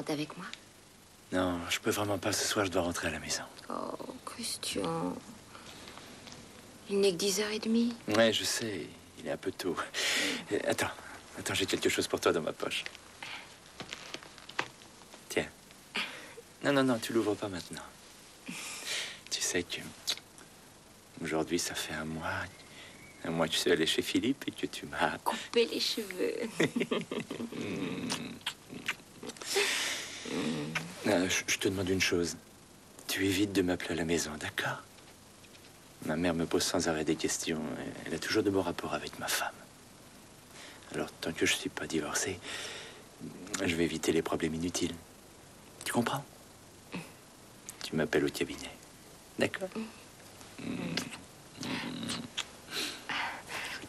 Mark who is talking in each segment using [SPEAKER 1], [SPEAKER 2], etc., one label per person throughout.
[SPEAKER 1] rentres avec moi?
[SPEAKER 2] Non, je peux vraiment pas. Ce soir, je dois rentrer à la maison.
[SPEAKER 1] Oh, Christian. Il n'est que 10h30.
[SPEAKER 2] Ouais, je sais. Il est un peu tôt. Attends, j'ai quelque chose pour toi dans ma poche. Tiens. Non, tu l'ouvres pas maintenant. Tu sais que... Aujourd'hui, ça fait un mois que je suis allé chez Philippe et que tu m'as...
[SPEAKER 1] Coupé les cheveux.
[SPEAKER 2] Je te demande une chose. Tu évites de m'appeler à la maison, d'accord? Ma mère me pose sans arrêt des questions. Elle a toujours de bons rapports avec ma femme. Alors, tant que je suis pas divorcé, je vais éviter les problèmes inutiles. Tu comprends? Tu m'appelles au cabinet. D'accord? Je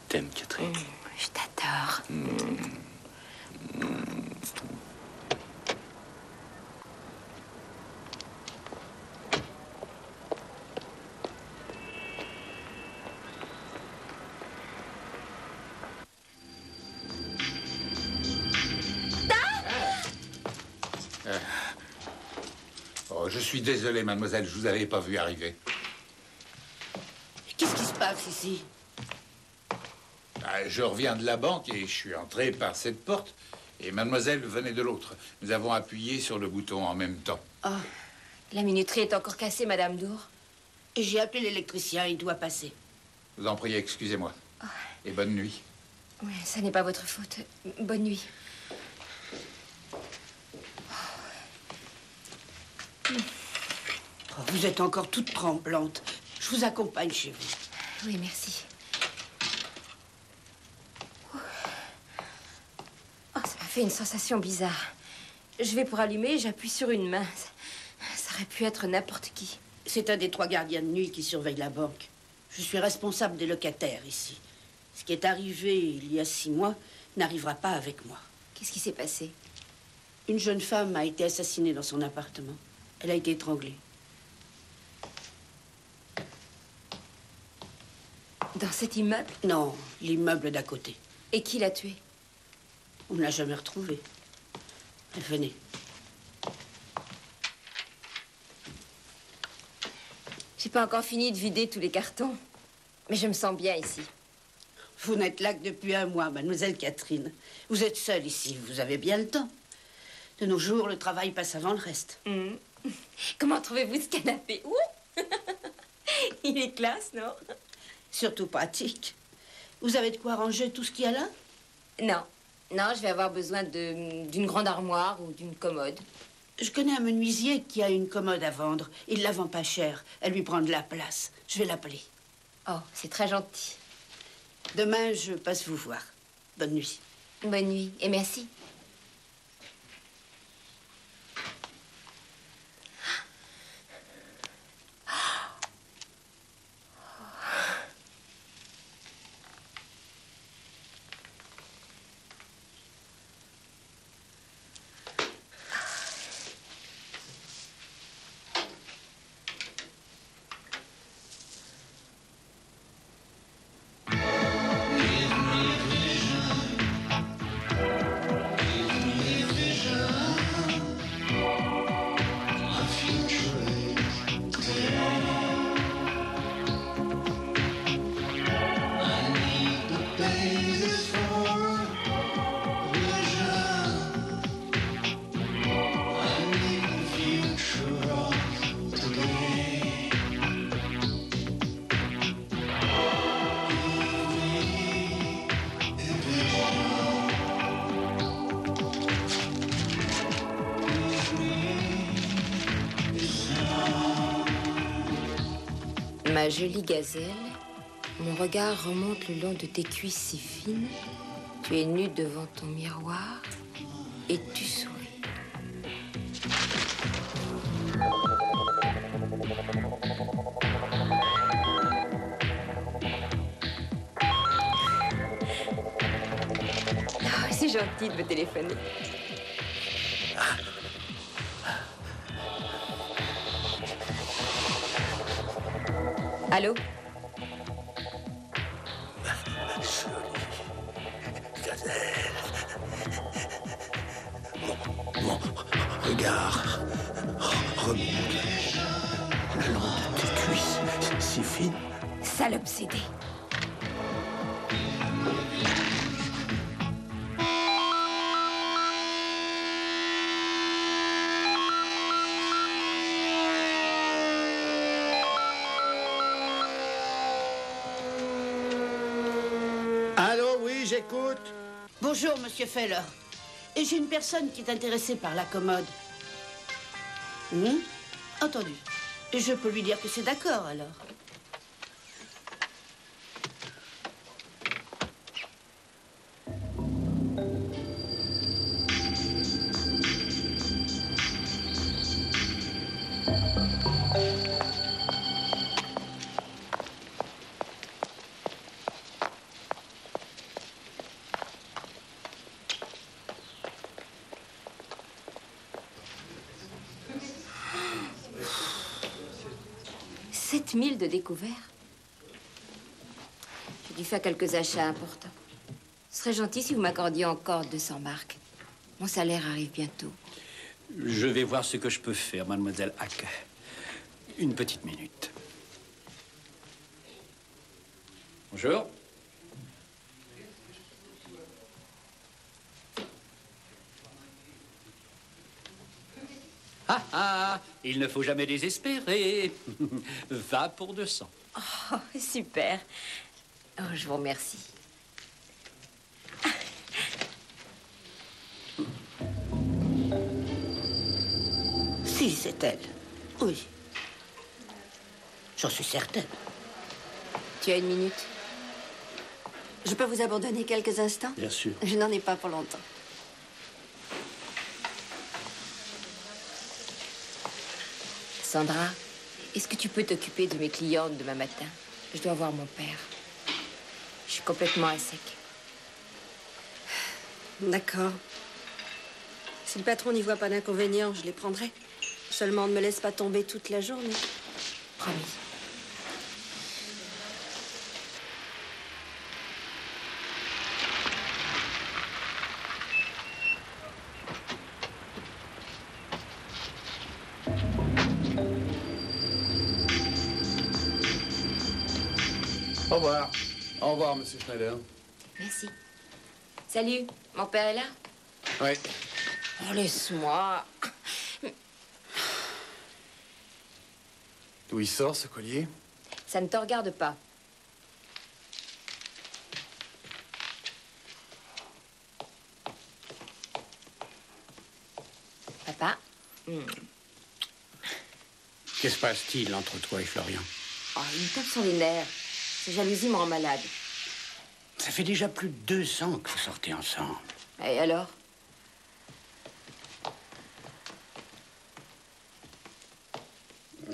[SPEAKER 2] t'aime, Catherine.
[SPEAKER 1] Je t'adore.
[SPEAKER 3] Oh, je suis désolé, mademoiselle, je vous avais pas vu arriver.
[SPEAKER 4] Qu'est-ce qui se passe ici?
[SPEAKER 3] Je reviens de la banque et je suis entré par cette porte. Et mademoiselle venait de l'autre. Nous avons appuyé sur le bouton en même temps.
[SPEAKER 1] Oh, la minuterie est encore cassée, Madame Dour.
[SPEAKER 4] J'ai appelé l'électricien, il doit passer.
[SPEAKER 3] Vous en priez, excusez-moi.
[SPEAKER 1] Oh.
[SPEAKER 3] Et bonne nuit.
[SPEAKER 1] Oui, ça n'est pas votre faute. Bonne nuit.
[SPEAKER 4] Oh, vous êtes encore toute tremblante. Je vous accompagne chez vous.
[SPEAKER 1] Oui, merci. Oh, ça m'a fait une sensation bizarre. Je vais pour allumer, j'appuie sur une main. Ça aurait pu être n'importe qui.
[SPEAKER 4] C'est un des 3 gardiens de nuit qui surveille la banque. Je suis responsable des locataires ici. Ce qui est arrivé il y a 6 mois n'arrivera pas avec moi.
[SPEAKER 1] Qu'est-ce qui s'est passé?
[SPEAKER 4] Une jeune femme a été assassinée dans son appartement. Elle a été étranglée.
[SPEAKER 1] Dans cet immeuble?
[SPEAKER 4] Non, l'immeuble d'à côté.
[SPEAKER 1] Et qui l'a tuée?
[SPEAKER 4] On ne l'a jamais retrouvée. Venez.
[SPEAKER 1] J'ai pas encore fini de vider tous les cartons. Mais je me sens bien ici.
[SPEAKER 4] Vous n'êtes là que depuis 1 mois, mademoiselle Catherine. Vous êtes seule ici, vous avez bien le temps. De nos jours, le travail passe avant le reste.
[SPEAKER 1] Comment trouvez-vous ce canapé? Ouh! Il est classe, non?
[SPEAKER 4] Surtout pratique. Vous avez de quoi ranger tout ce qu'il y a là?
[SPEAKER 1] Non, je vais avoir besoin d'une grande armoire ou d'une commode.
[SPEAKER 4] Je connais un menuisier qui a une commode à vendre. Il la vend pas cher. Elle lui prend de la place. Je vais l'appeler.
[SPEAKER 1] Oh, c'est très gentil.
[SPEAKER 4] Demain, je passe vous voir. Bonne nuit.
[SPEAKER 1] Bonne nuit et merci. Ma jolie gazelle, mon regard remonte le long de tes cuisses si fines. Tu es nue devant ton miroir et tu souris. Oh, c'est gentil de me téléphoner. Allô?
[SPEAKER 5] Regarde. Remonte. Le long de tes cuisses, si fine.
[SPEAKER 1] Sale obsédé.
[SPEAKER 5] Allô, oui, j'écoute.
[SPEAKER 4] Bonjour, monsieur Feller. Et j'ai une personne qui est intéressée par la commode. Entendu. Et je peux lui dire que c'est d'accord, alors.
[SPEAKER 1] De découvert. J'ai dû faire quelques achats importants. Ce serait gentil si vous m'accordiez encore 200 marks. Mon salaire arrive bientôt.
[SPEAKER 5] Je vais voir ce que je peux faire, mademoiselle Hack. Une petite minute. Bonjour. Ah ah, il ne faut jamais désespérer. Va pour 200.
[SPEAKER 1] Oh, super. Oh, je vous remercie.
[SPEAKER 4] Si, c'est elle. Oui. J'en suis certaine.
[SPEAKER 1] Tu as une minute? Je peux vous abandonner quelques instants?
[SPEAKER 5] Bien sûr.
[SPEAKER 1] Je n'en ai pas pour longtemps. Sandra, est-ce que tu peux t'occuper de mes clientes demain matin? Je dois voir mon père. Je suis complètement à sec.
[SPEAKER 6] D'accord. Si le patron n'y voit pas d'inconvénient, je les prendrai. Seulement, ne me laisse pas tomber toute la journée.
[SPEAKER 1] Promis.
[SPEAKER 7] Au revoir. Au revoir, monsieur Schneider.
[SPEAKER 1] Merci. Salut, mon père est là?
[SPEAKER 7] Oui.
[SPEAKER 1] Oh, laisse-moi.
[SPEAKER 7] D'où il sort, ce collier?
[SPEAKER 1] Ça ne te regarde pas. Papa?
[SPEAKER 5] Que se passe-t-il entre toi et Florian?
[SPEAKER 1] Oh, il me tape sur les nerfs. Sa jalousie me rend malade.
[SPEAKER 5] Ça fait déjà plus de 2 ans que vous sortez ensemble.
[SPEAKER 1] Et alors?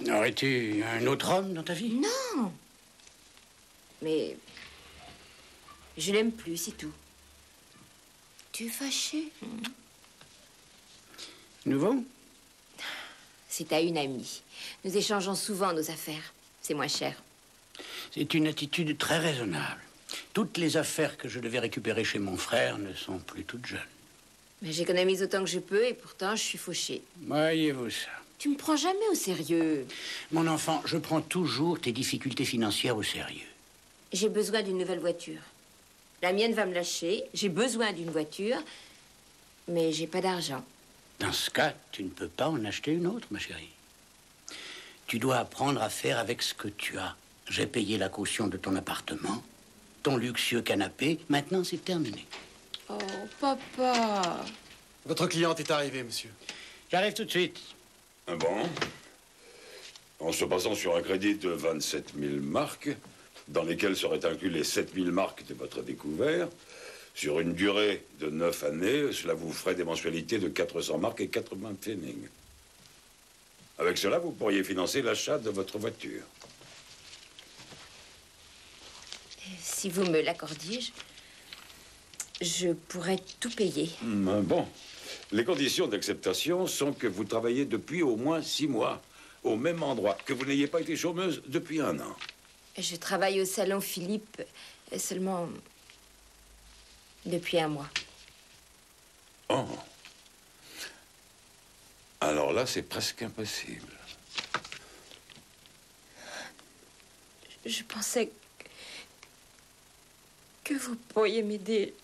[SPEAKER 5] Aurais-tu un autre homme dans ta vie?
[SPEAKER 1] Non! Mais... je l'aime plus, c'est tout. Tu es fâché?
[SPEAKER 5] Nouveau?
[SPEAKER 1] C'est à une amie. Nous échangeons souvent nos affaires. C'est moins cher.
[SPEAKER 5] C'est une attitude très raisonnable. Toutes les affaires que je devais récupérer chez mon frère ne sont plus toutes jeunes.
[SPEAKER 1] Mais j'économise autant que je peux et pourtant je suis fauchée.
[SPEAKER 5] Voyez-vous ça.
[SPEAKER 1] Tu me prends jamais au sérieux.
[SPEAKER 5] Mon enfant, je prends toujours tes difficultés financières au sérieux.
[SPEAKER 1] J'ai besoin d'une nouvelle voiture. La mienne va me lâcher. J'ai besoin d'une voiture, mais j'ai pas d'argent.
[SPEAKER 5] Dans ce cas, tu ne peux pas en acheter une autre, ma chérie. Tu dois apprendre à faire avec ce que tu as. J'ai payé la caution de ton appartement, ton luxueux canapé. Maintenant, c'est terminé.
[SPEAKER 1] Oh, papa.
[SPEAKER 7] Votre cliente est arrivée, monsieur.
[SPEAKER 5] J'arrive tout de suite.
[SPEAKER 8] Ah bon? En se basant sur un crédit de 27 000 marks, dans lesquels seraient inclus les 7 000 marks de votre découvert, sur une durée de 9 années, cela vous ferait des mensualités de 400 marks et 80 pfennig. Avec cela, vous pourriez financer l'achat de votre voiture.
[SPEAKER 1] Si vous me l'accordiez, je pourrais tout payer.
[SPEAKER 8] Bon. Les conditions d'acceptation sont que vous travaillez depuis au moins 6 mois, au même endroit, que vous n'ayez pas été chômeuse depuis 1 an.
[SPEAKER 1] Je travaille au salon Philippe seulement depuis 1 mois.
[SPEAKER 8] Oh. Alors là, c'est presque impossible.
[SPEAKER 6] Je pensais que vous pourriez m'aider.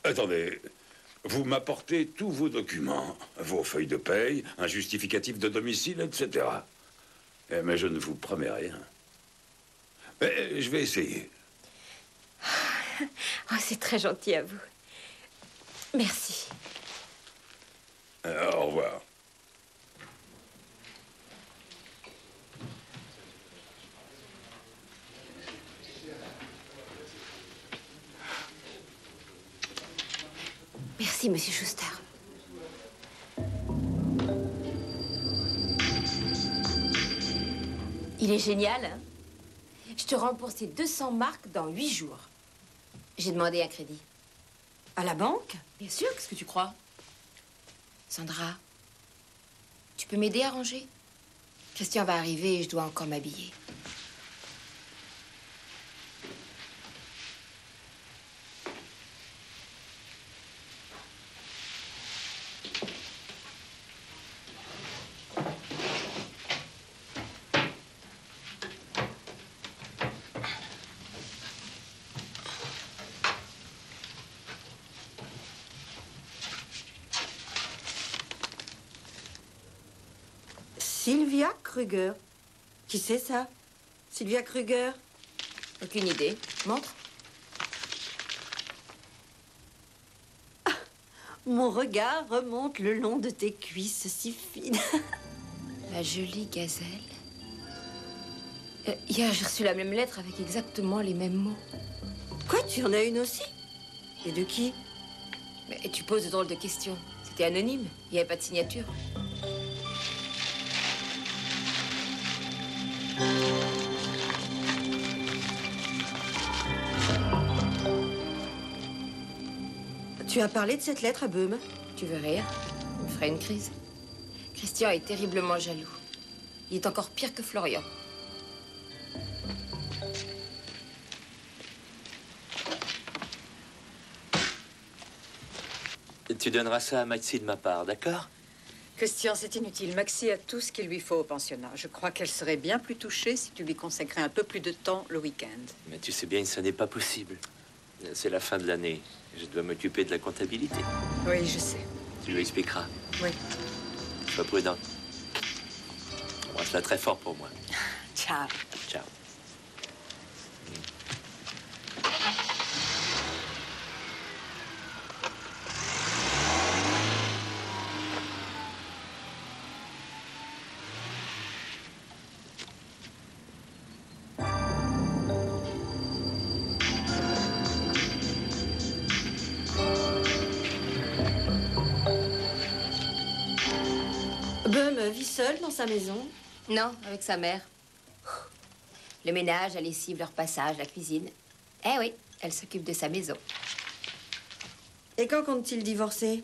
[SPEAKER 8] Attendez, vous m'apportez tous vos documents, vos feuilles de paye, un justificatif de domicile, etc. Mais je ne vous promets rien. Mais je vais essayer.
[SPEAKER 6] Oh, c'est très gentil à vous. Merci.
[SPEAKER 8] Au revoir.
[SPEAKER 1] Merci, monsieur Schuster. Il est génial, hein? Je te rembourse tes 200 marks dans 8 jours. J'ai demandé un crédit.
[SPEAKER 6] À la banque?
[SPEAKER 1] Bien sûr, qu'est-ce que tu crois? Sandra, tu peux m'aider à ranger? Christian va arriver et je dois encore m'habiller.
[SPEAKER 6] Sylvia Kruger. Qui c'est ça? Sylvia Kruger?
[SPEAKER 1] Aucune idée. Montre.
[SPEAKER 6] Ah, mon regard remonte le long de tes cuisses si fines.
[SPEAKER 1] La jolie gazelle. Hier, j'ai reçu la même lettre avec exactement les mêmes mots.
[SPEAKER 6] Quoi, tu en as une aussi? Et de qui?
[SPEAKER 1] Mais tu poses de drôles de questions. C'était anonyme. Il n'y avait pas de signature.
[SPEAKER 6] Tu as parlé de cette lettre à Böhm?
[SPEAKER 1] Tu veux rire? Il me ferait une crise. Christian est terriblement jaloux. Il est encore pire que Florian.
[SPEAKER 2] Tu donneras ça à Maxie de ma part, d'accord?
[SPEAKER 9] Christian, c'est inutile. Maxie a tout ce qu'il lui faut au pensionnat. Je crois qu'elle serait bien plus touchée si tu lui consacrais un peu plus de temps le week-end.
[SPEAKER 2] Mais tu sais bien que ça n'est pas possible. C'est la fin de l'année. Je dois m'occuper de la comptabilité.
[SPEAKER 9] Oui, je sais.
[SPEAKER 2] Tu lui expliqueras.
[SPEAKER 9] Oui.
[SPEAKER 2] Sois prudent. Embrasse-la très fort pour moi.
[SPEAKER 9] Ciao.
[SPEAKER 2] Ciao.
[SPEAKER 6] Böhm vit seul dans sa maison?
[SPEAKER 1] Non, avec sa mère. Le ménage, la lessive, le repassage, la cuisine. Eh oui, elle s'occupe de sa maison.
[SPEAKER 6] Et quand compte-t-il divorcer?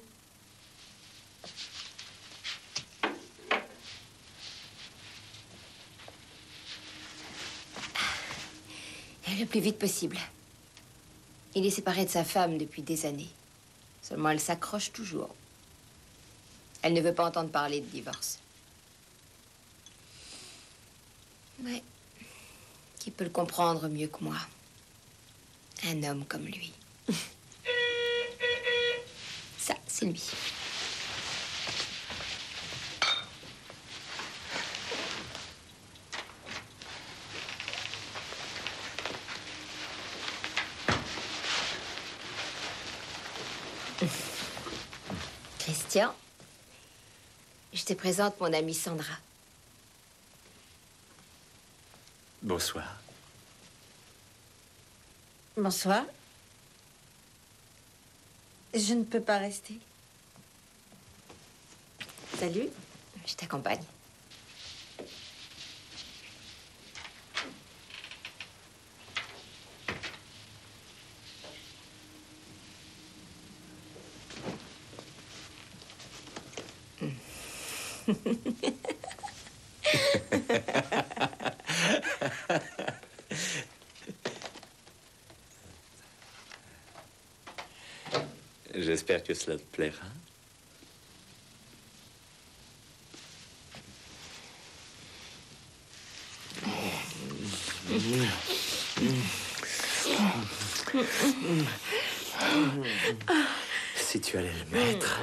[SPEAKER 1] Le plus vite possible. Il est séparé de sa femme depuis des années. Seulement, elle s'accroche toujours. Elle ne veut pas entendre parler de divorce. Ouais. Qui peut le comprendre mieux que moi? Un homme comme lui. Ça, c'est lui. Christian, je te présente mon amie Sandra.
[SPEAKER 2] Bonsoir.
[SPEAKER 6] Bonsoir. Je ne peux pas rester. Salut.
[SPEAKER 1] Je t'accompagne.
[SPEAKER 2] J'espère que cela te plaira. Si tu allais le mettre.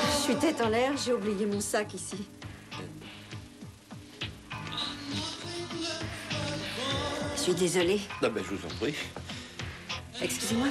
[SPEAKER 6] Je suis tête en l'air, j'ai oublié mon sac ici. Je suis désolée.
[SPEAKER 2] Ah ben, je vous en prie.
[SPEAKER 6] Excusez-moi.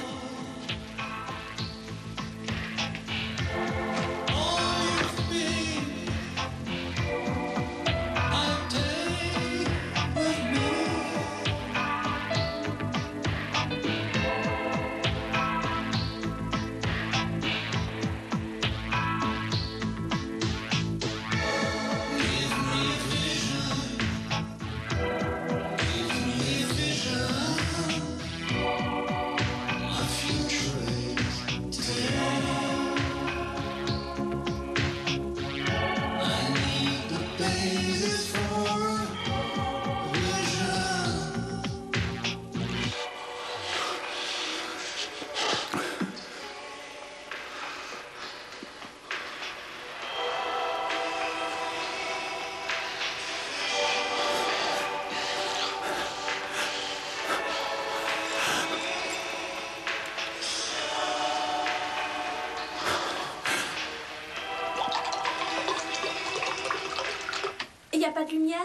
[SPEAKER 6] Il n'y a pas de lumière?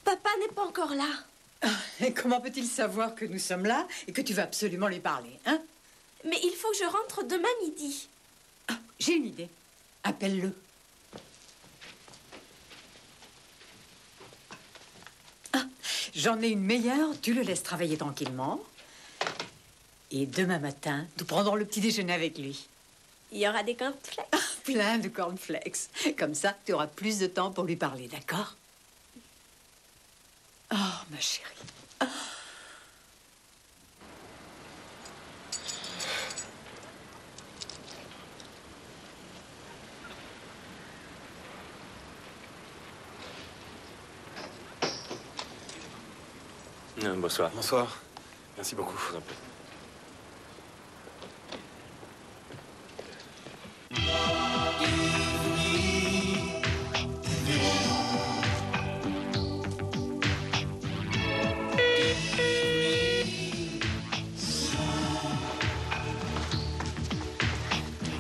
[SPEAKER 6] Papa n'est pas encore là.
[SPEAKER 9] Et comment peut-il savoir que nous sommes là et que tu vas absolument lui parler, hein?
[SPEAKER 6] Mais il faut que je rentre demain midi.
[SPEAKER 9] Ah, j'ai une idée. Appelle-le. Ah, j'en ai une meilleure. Tu le laisses travailler tranquillement. Et demain matin, nous prendrons le petit déjeuner avec lui.
[SPEAKER 6] Il y aura des cornflakes.
[SPEAKER 9] Ah, plein de cornflakes. Comme ça, tu auras plus de temps pour lui parler, d'accord? Oh, ma chérie. Oh.
[SPEAKER 2] Bonsoir.
[SPEAKER 10] Bonsoir. Merci beaucoup.
[SPEAKER 2] Je vous en prie.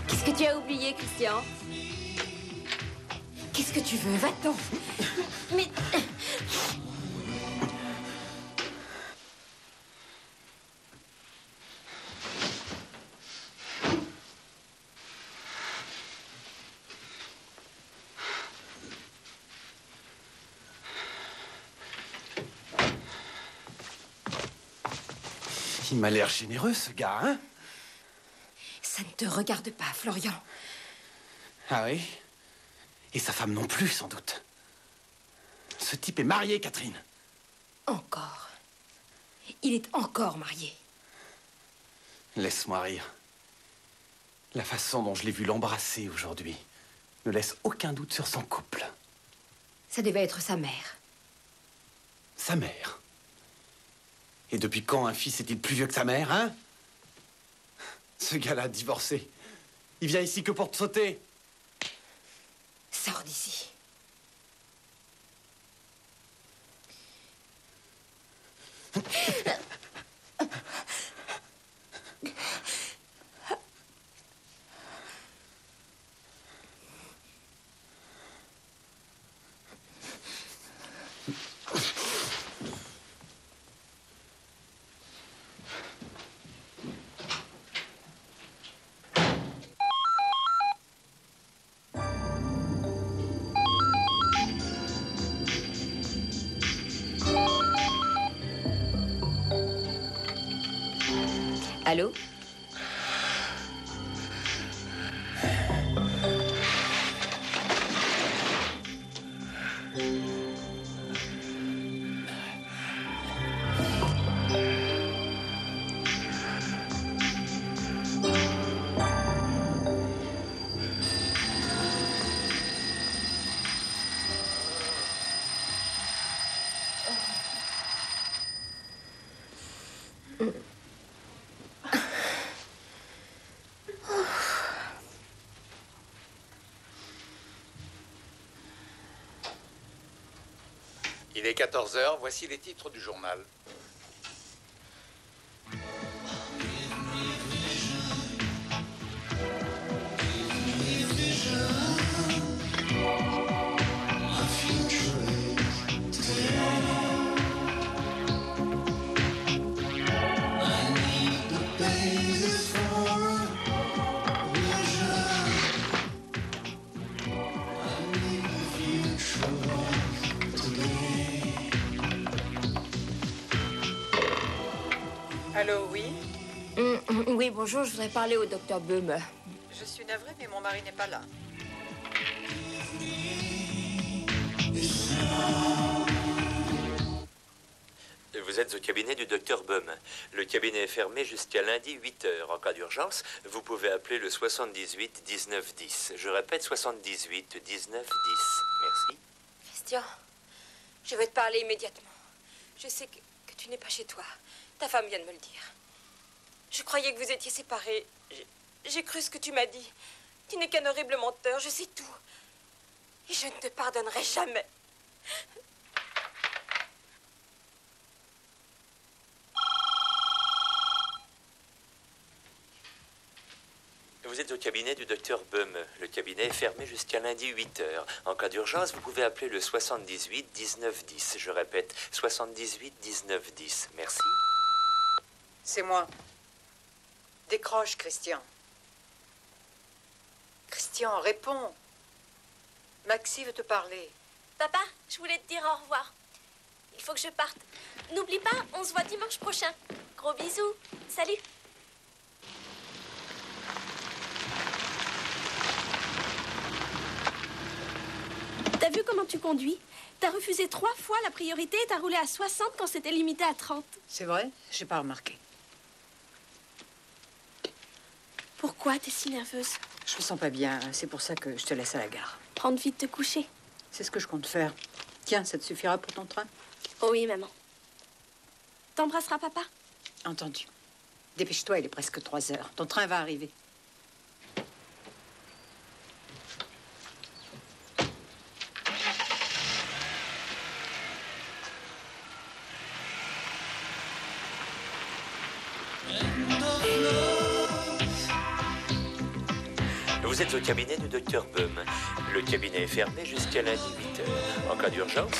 [SPEAKER 6] Qu'est-ce que tu as oublié, Christian? Qu'est-ce que tu veux? Va-t'en. Mais...
[SPEAKER 10] Il m'a l'air généreux, ce gars, hein?
[SPEAKER 6] Ça ne te regarde pas, Florian.
[SPEAKER 10] Ah oui? Et sa femme non plus, sans doute. Ce type est marié, Catherine.
[SPEAKER 6] Encore. Il est encore marié.
[SPEAKER 10] Laisse-moi rire. La façon dont je l'ai vu l'embrasser aujourd'hui ne laisse aucun doute sur son couple.
[SPEAKER 6] Ça devait être sa mère.
[SPEAKER 10] Sa mère. Et depuis quand un fils est-il plus vieux que sa mère, hein? Ce gars-là a divorcé. Il vient ici que pour te sauter.
[SPEAKER 6] Sors d'ici.
[SPEAKER 1] Allô?
[SPEAKER 3] Il est 14 h, voici les titres du journal.
[SPEAKER 9] Allô, oui?
[SPEAKER 1] Oui, bonjour, je voudrais parler au docteur Böhme.
[SPEAKER 9] Je suis navrée, mais mon mari n'est pas là.
[SPEAKER 2] Vous êtes au cabinet du docteur Böhme. Le cabinet est fermé jusqu'à lundi 8 h. En cas d'urgence, vous pouvez appeler le 78 19 10. Je répète, 78 19 10. Merci.
[SPEAKER 1] Christian, je veux te parler immédiatement. Je sais que tu n'es pas chez toi. Ta femme vient de me le dire. Je croyais que vous étiez séparés. J'ai cru ce que tu m'as dit. Tu n'es qu'un horrible menteur, je sais tout. Et je ne te pardonnerai jamais.
[SPEAKER 2] Vous êtes au cabinet du docteur Böhme. Le cabinet est fermé jusqu'à lundi 8 h. En cas d'urgence, vous pouvez appeler le 78 19 10. Je répète, 78 19 10. Merci.
[SPEAKER 9] C'est moi. Décroche, Christian. Christian, réponds. Maxie veut te parler.
[SPEAKER 11] Papa, je voulais te dire au revoir. Il faut que je parte. N'oublie pas, on se voit dimanche prochain. Gros bisous. Salut. T'as vu comment tu conduis? T'as refusé 3 fois la priorité et t'as roulé à 60 quand c'était limité à 30.
[SPEAKER 9] C'est vrai? J'ai pas remarqué.
[SPEAKER 11] Pourquoi t'es si nerveuse?
[SPEAKER 9] Je me sens pas bien, c'est pour ça que je te laisse à la gare.
[SPEAKER 11] Rentre vite te coucher.
[SPEAKER 9] C'est ce que je compte faire. Tiens, ça te suffira pour ton train?
[SPEAKER 11] Oh oui, maman. T'embrasseras papa?
[SPEAKER 9] Entendu. Dépêche-toi, il est presque 3 h. Ton train va arriver.
[SPEAKER 2] Vous êtes au cabinet du docteur Böhme. Le cabinet est fermé jusqu'à lundi 8 h. En cas d'urgence,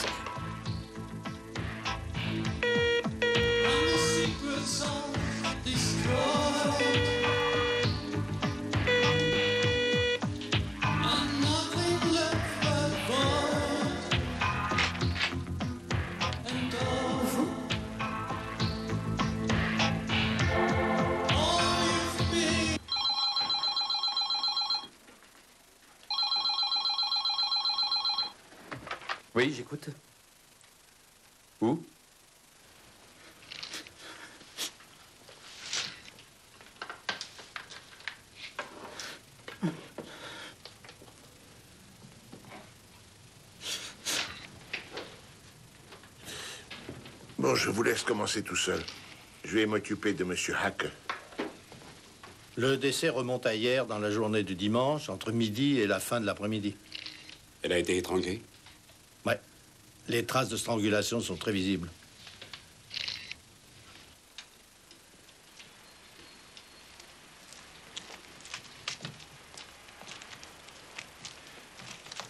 [SPEAKER 7] Oui, j'écoute. Où?
[SPEAKER 12] Bon, je vous laisse commencer tout seul. Je vais m'occuper de Monsieur Hack.
[SPEAKER 13] Le décès remonte à hier dans la journée du dimanche, entre midi et la fin de l'après-midi.
[SPEAKER 14] Elle a été étranglée?
[SPEAKER 13] Ouais. Les traces de strangulation sont très visibles.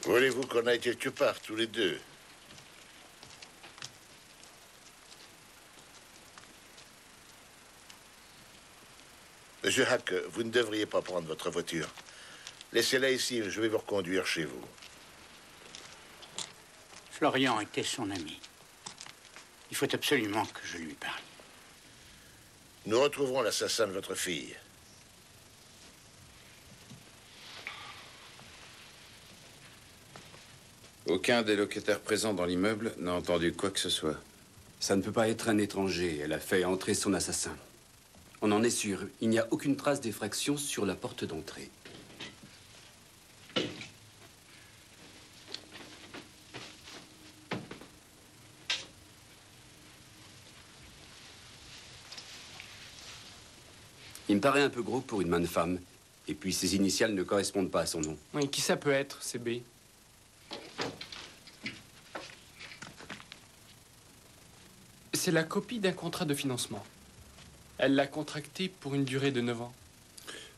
[SPEAKER 12] Voulez-vous qu'on aille quelque part, tous les deux? Monsieur Hack, vous ne devriez pas prendre votre voiture. Laissez-la ici, je vais vous reconduire chez vous.
[SPEAKER 5] Florian était son ami. Il faut absolument que je lui parle.
[SPEAKER 12] Nous retrouverons l'assassin de votre fille.
[SPEAKER 14] Aucun des locataires présents dans l'immeuble n'a entendu quoi que ce soit.
[SPEAKER 15] Ça ne peut pas être un étranger. Elle a fait entrer son assassin. On en est sûr. Il n'y a aucune trace d'effraction sur la porte d'entrée. Il me paraît un peu gros pour une main de femme. Et puis ses initiales ne correspondent pas à son nom.
[SPEAKER 16] Oui, qui ça peut être, CB? C'est la copie d'un contrat de financement. Elle l'a contracté pour une durée de 9 ans.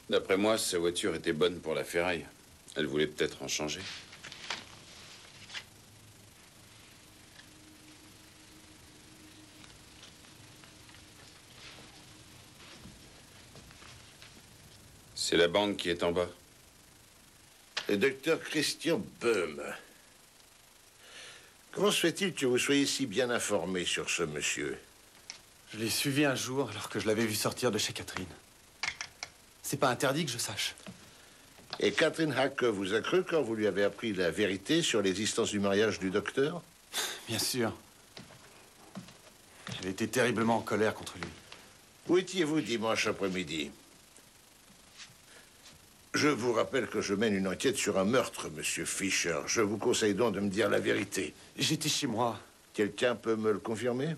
[SPEAKER 14] D'après moi, sa voiture était bonne pour la ferraille. Elle voulait peut-être en changer. C'est la banque qui est en bas.
[SPEAKER 12] Le docteur Christian Böhm. Comment se fait-il que vous soyez si bien informé sur ce monsieur?
[SPEAKER 10] Je l'ai suivi un jour alors que je l'avais vu sortir de chez Catherine. C'est pas interdit que je sache.
[SPEAKER 12] Et Catherine Hacke vous a cru quand vous lui avez appris la vérité sur l'existence du mariage du docteur?
[SPEAKER 10] Bien sûr. Elle était terriblement en colère contre lui.
[SPEAKER 12] Où étiez-vous dimanche après-midi? Je vous rappelle que je mène une enquête sur un meurtre, monsieur Fischer. Je vous conseille donc de me dire la vérité.
[SPEAKER 10] J'étais chez moi.
[SPEAKER 12] Quelqu'un peut me le confirmer?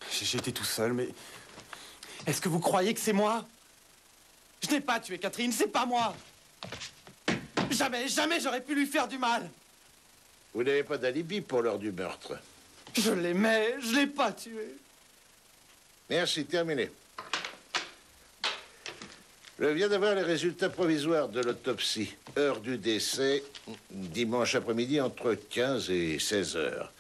[SPEAKER 10] J'étais tout seul, mais... Est-ce que vous croyez que c'est moi? Je n'ai pas tué Catherine, c'est pas moi! Jamais, jamais j'aurais pu lui faire du mal!
[SPEAKER 12] Vous n'avez pas d'alibi pour l'heure du meurtre?
[SPEAKER 10] Je l'aimais, je l'ai pas tué.
[SPEAKER 12] Merci, terminé. Je viens d'avoir les résultats provisoires de l'autopsie. Heure du décès, dimanche après-midi, entre 15 et 16 heures.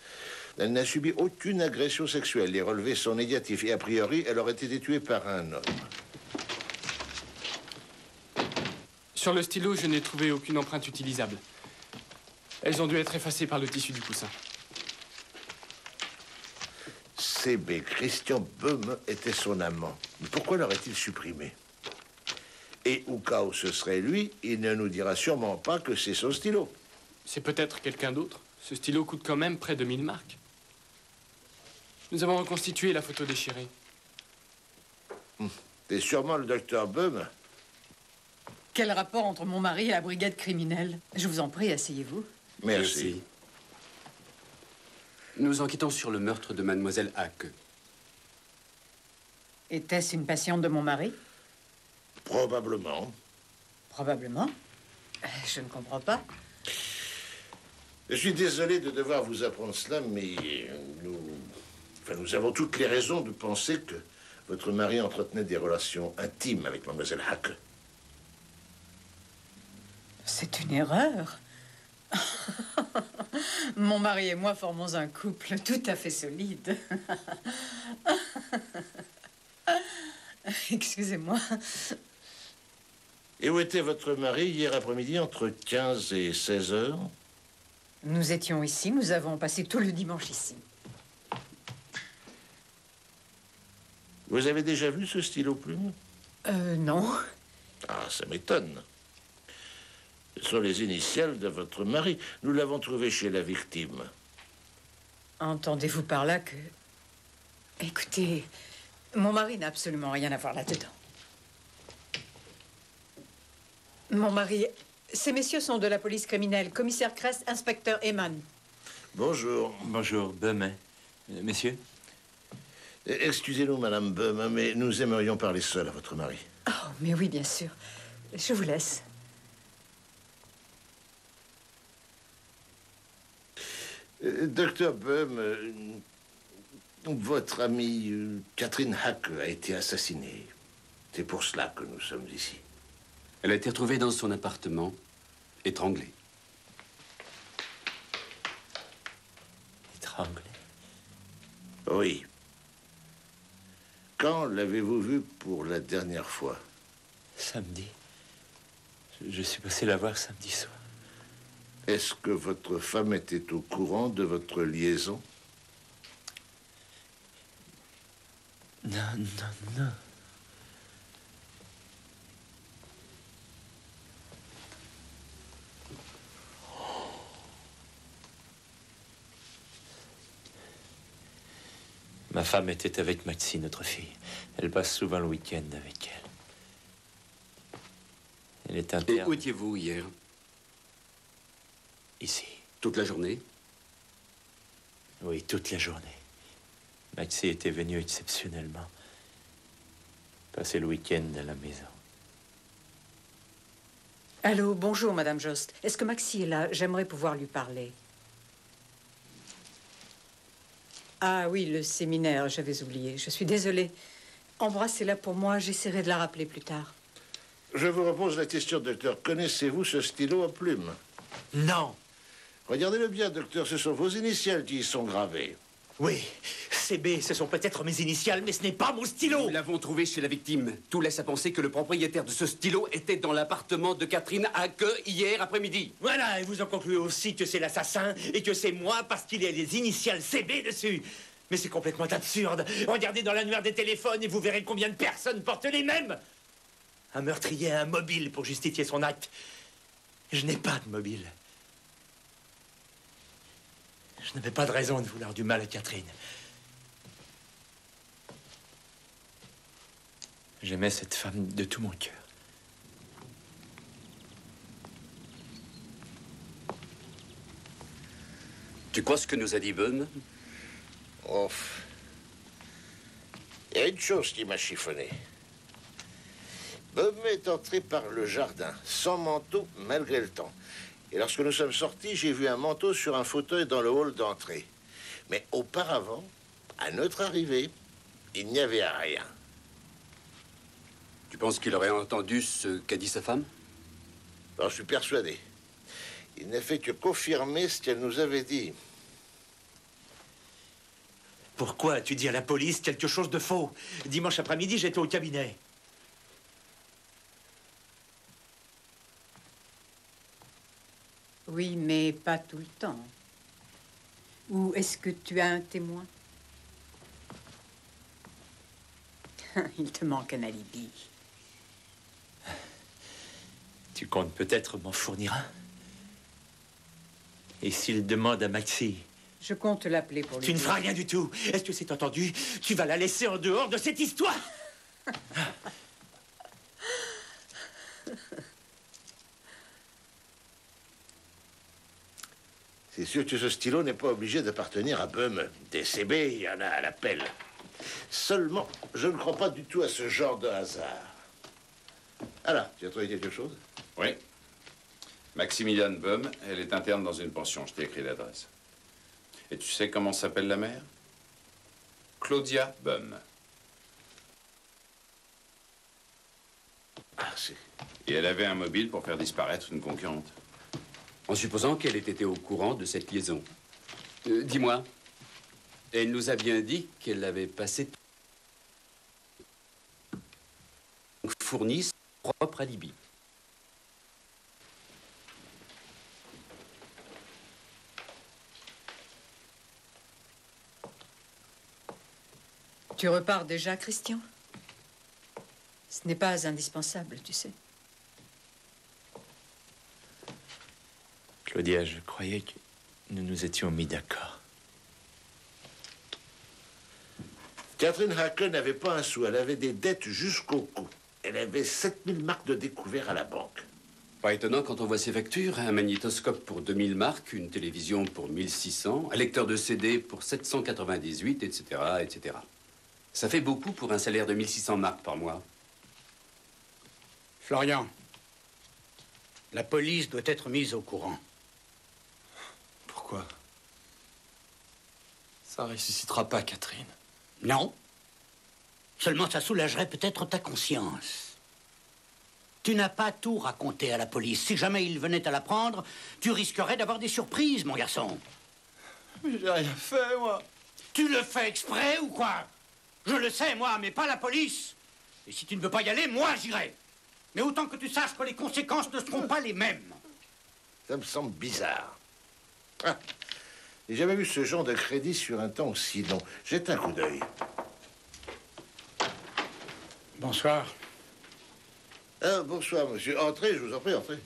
[SPEAKER 12] Elle n'a subi aucune agression sexuelle. Les relevés sont négatifs. Et a priori, elle aurait été tuée par un homme.
[SPEAKER 16] Sur le stylo, je n'ai trouvé aucune empreinte utilisable. Elles ont dû être effacées par le tissu du coussin.
[SPEAKER 12] CB, Christian Böhm était son amant. Mais pourquoi l'aurait-il supprimé? Et au cas où ce serait lui, il ne nous dira sûrement pas que c'est son stylo.
[SPEAKER 16] C'est peut-être quelqu'un d'autre. Ce stylo coûte quand même près de 1000 marks. Nous avons reconstitué la photo déchirée.
[SPEAKER 12] C'est sûrement le docteur Böhm.
[SPEAKER 9] Quel rapport entre mon mari et la brigade criminelle? Je vous en prie, asseyez-vous.
[SPEAKER 12] Merci.
[SPEAKER 15] Nous enquêtons sur le meurtre de mademoiselle Hacke.
[SPEAKER 9] Était-ce une patiente de mon mari?
[SPEAKER 12] Probablement.
[SPEAKER 9] Probablement. Je ne comprends pas.
[SPEAKER 12] Je suis désolé de devoir vous apprendre cela, mais nous avons toutes les raisons de penser que votre mari entretenait des relations intimes avec mademoiselle Hacke.
[SPEAKER 9] C'est une erreur. Mon mari et moi formons un couple tout à fait solide. Excusez-moi.
[SPEAKER 12] Et où était votre mari hier après-midi entre 15 et 16 heures?
[SPEAKER 9] Nous étions ici, nous avons passé tout le dimanche ici.
[SPEAKER 12] Vous avez déjà vu ce stylo plume?
[SPEAKER 9] Non.
[SPEAKER 12] Ah, ça m'étonne. Ce sont les initiales de votre mari. Nous l'avons trouvé chez la victime.
[SPEAKER 9] Entendez-vous par là que... Écoutez, mon mari n'a absolument rien à voir là-dedans. Mon mari... Ces messieurs sont de la police criminelle. Commissaire Kress, inspecteur Eman.
[SPEAKER 12] Bonjour.
[SPEAKER 2] Bonjour, Böhm. Messieurs?
[SPEAKER 12] Excusez-nous, Madame Böhm, mais nous aimerions parler seul à votre mari.
[SPEAKER 9] Oh, mais oui, bien sûr. Je vous laisse.
[SPEAKER 12] Docteur Böhm, votre amie Catherine Hacke a été assassinée. C'est pour cela que nous sommes ici.
[SPEAKER 15] Elle a été retrouvée dans son appartement, étranglée.
[SPEAKER 2] Étranglée?
[SPEAKER 12] Oui. Quand l'avez-vous vue pour la dernière fois?
[SPEAKER 2] Samedi. Je suis passé la voir samedi soir.
[SPEAKER 12] Est-ce que votre femme était au courant de votre liaison?
[SPEAKER 2] Non, non, non. Ma femme était avec Maxie, notre fille. Elle passe souvent le week-end avec elle. Elle est interne.
[SPEAKER 15] Et où étiez-vous hier?
[SPEAKER 2] Ici.
[SPEAKER 15] Toute la journée?
[SPEAKER 2] Oui, toute la journée. Maxie était venue exceptionnellement passer le week-end à la maison.
[SPEAKER 9] Allô, bonjour, Madame Jost. Est-ce que Maxie est là? J'aimerais pouvoir lui parler. Ah oui, le séminaire, j'avais oublié. Je suis désolée. Embrassez-la pour moi, j'essaierai de la rappeler plus tard.
[SPEAKER 12] Je vous repose la question, docteur. Connaissez-vous ce stylo à plume?
[SPEAKER 17] Non.
[SPEAKER 12] Regardez-le bien, docteur. Ce sont vos initiales qui y sont gravées.
[SPEAKER 17] Oui, CB, ce sont peut-être mes initiales, mais ce n'est pas mon stylo.
[SPEAKER 15] Nous l'avons trouvé chez la victime. Tout laisse à penser que le propriétaire de ce stylo était dans l'appartement de Catherine Hake hier après-midi.
[SPEAKER 17] Voilà, et vous en concluez aussi que c'est l'assassin et que c'est moi parce qu'il y a les initiales CB dessus. Mais c'est complètement absurde. Regardez dans l'annuaire des téléphones et vous verrez combien de personnes portent les mêmes. Un meurtrier a un mobile pour justifier son acte. Je n'ai pas de mobile. Je n'avais pas de raison de vouloir du mal à Catherine.
[SPEAKER 2] J'aimais cette femme de tout mon cœur.
[SPEAKER 15] Tu crois ce que nous a dit Böhm?
[SPEAKER 12] Oh. Il y a une chose qui m'a chiffonné. Böhm est entré par le jardin, sans manteau, malgré le temps. Et lorsque nous sommes sortis, j'ai vu un manteau sur un fauteuil dans le hall d'entrée. Mais auparavant, à notre arrivée, il n'y avait rien.
[SPEAKER 15] Tu penses qu'il aurait entendu ce qu'a dit sa femme?
[SPEAKER 12] J'en suis persuadé. Il n'a fait que confirmer ce qu'elle nous avait dit.
[SPEAKER 17] Pourquoi as-tu dit à la police quelque chose de faux? Dimanche après-midi, j'étais au cabinet.
[SPEAKER 9] Oui, mais pas tout le temps. Ou est-ce que tu as un témoin? Il te manque un alibi.
[SPEAKER 2] Tu comptes peut-être m'en fournir un? Et s'il demande à Maxie?
[SPEAKER 9] Je compte l'appeler pour lui
[SPEAKER 17] Tu ne
[SPEAKER 9] dire.
[SPEAKER 17] feras rien du tout. Est-ce que c'est entendu? Tu vas la laisser en dehors de cette histoire.
[SPEAKER 12] C'est sûr que ce stylo n'est pas obligé d'appartenir à Böhm. Des CB, il y en a à l'appel. Seulement, je ne crois pas du tout à ce genre de hasard. Alors, tu as trouvé quelque chose?
[SPEAKER 14] Oui. Maximiliane Böhm, elle est interne dans une pension. Je t'ai écrit l'adresse. Et tu sais comment s'appelle la mère? Claudia Böhm.
[SPEAKER 12] Ah, c'est...
[SPEAKER 14] Et elle avait un mobile pour faire disparaître une concurrente.
[SPEAKER 15] En supposant qu'elle ait été au courant de cette liaison. Dis-moi, elle nous a bien dit qu'elle avait passé... fourni son propre alibi.
[SPEAKER 9] Tu repars déjà, Christian? Ce n'est pas indispensable, tu sais.
[SPEAKER 2] Claudia, je croyais que nous nous étions mis d'accord.
[SPEAKER 12] Catherine Hake n'avait pas un sou. Elle avait des dettes jusqu'au cou. Elle avait 7000 marques de découvert à la banque.
[SPEAKER 15] Pas étonnant quand on voit ses factures. Un magnétoscope pour 2000 marques, une télévision pour 1600, un lecteur de CD pour 798, etc., etc. Ça fait beaucoup pour un salaire de 1600 marques par mois.
[SPEAKER 5] Florian, la police doit être mise au courant.
[SPEAKER 10] Pourquoi? Ça ressuscitera pas, Catherine.
[SPEAKER 5] Non. Seulement, ça soulagerait peut-être ta conscience. Tu n'as pas tout raconté à la police. Si jamais ils venaient à l'apprendre, tu risquerais d'avoir des surprises, mon garçon.
[SPEAKER 10] Mais j'ai rien fait, moi.
[SPEAKER 5] Tu le fais exprès ou quoi? Je le sais, moi, mais pas la police. Et si tu ne veux pas y aller, moi, j'irai. Mais autant que tu saches que les conséquences ne seront pas les mêmes.
[SPEAKER 12] Ça me semble bizarre. Ah, j'ai jamais vu ce genre de crédit sur un temps aussi long. Jette un coup d'œil.
[SPEAKER 5] Bonsoir.
[SPEAKER 12] Ah, bonsoir, monsieur. Entrez, je vous en prie, entrez.